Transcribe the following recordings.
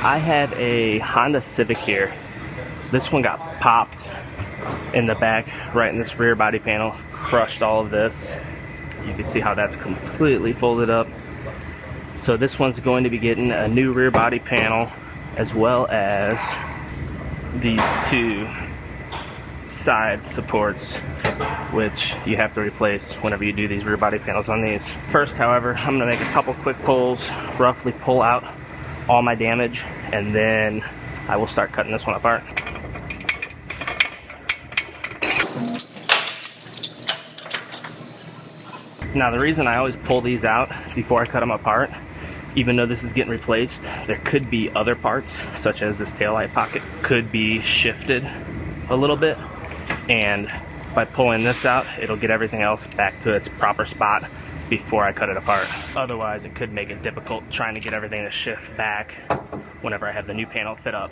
I had a Honda Civic here. This one got popped in the back, right in this rear body panel, crushed all of this. You can see how that's completely folded up. So this one's going to be getting a new rear body panel, as well as these two side supports, which you have to replace whenever you do these rear body panels on these. First, however, I'm going to make a couple quick pulls, roughly pull out all my damage, and then I will start cutting this one apart. Now, the reason I always pull these out before I cut them apart, even though this is getting replaced, there could be other parts, such as this taillight pocket, could be shifted a little bit, and by pulling this out, it'll get everything else back to its proper spot before I cut it apart. Otherwise, it could make it difficult trying to get everything to shift back whenever I have the new panel fit up.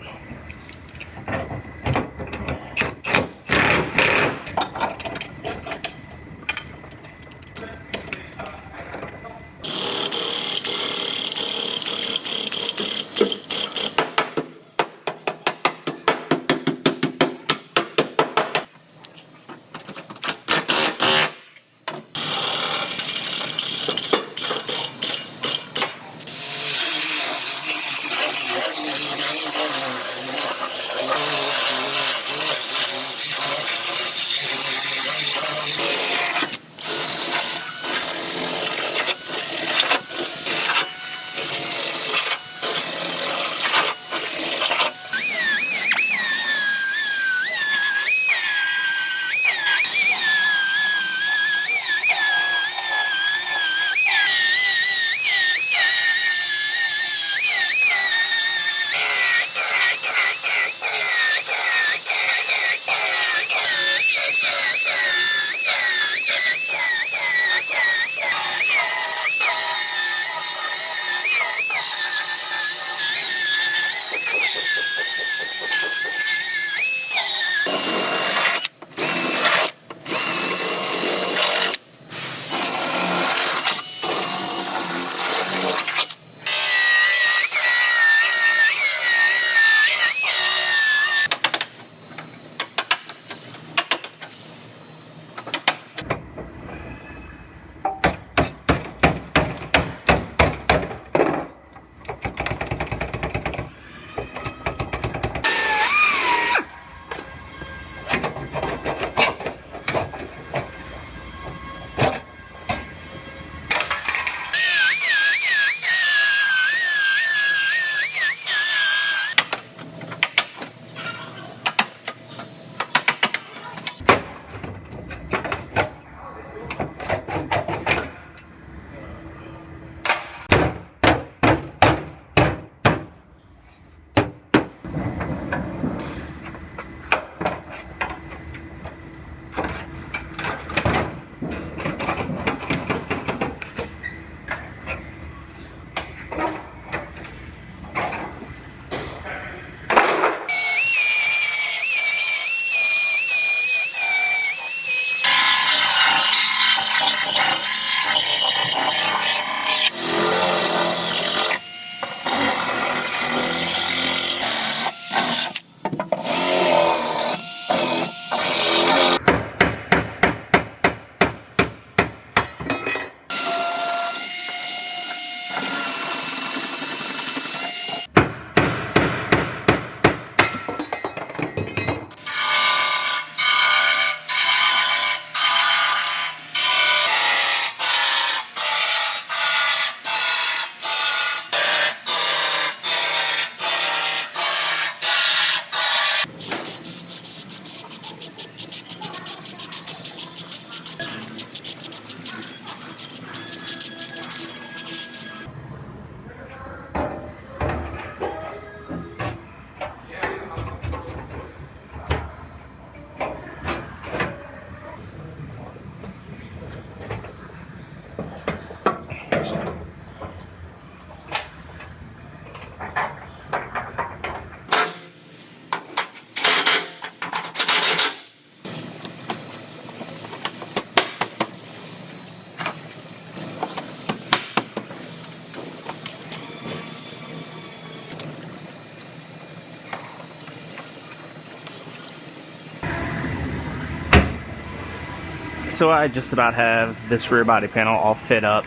So I just about have this rear body panel all fit up.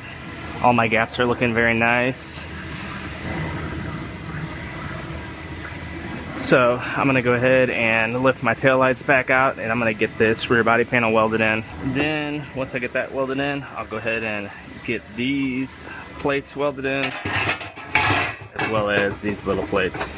All my gaps are looking very nice. So I'm gonna go ahead and lift my taillights back out, and I'm gonna get this rear body panel welded in. Then once I get that welded in, I'll go ahead and get these plates welded in, as well as these little plates.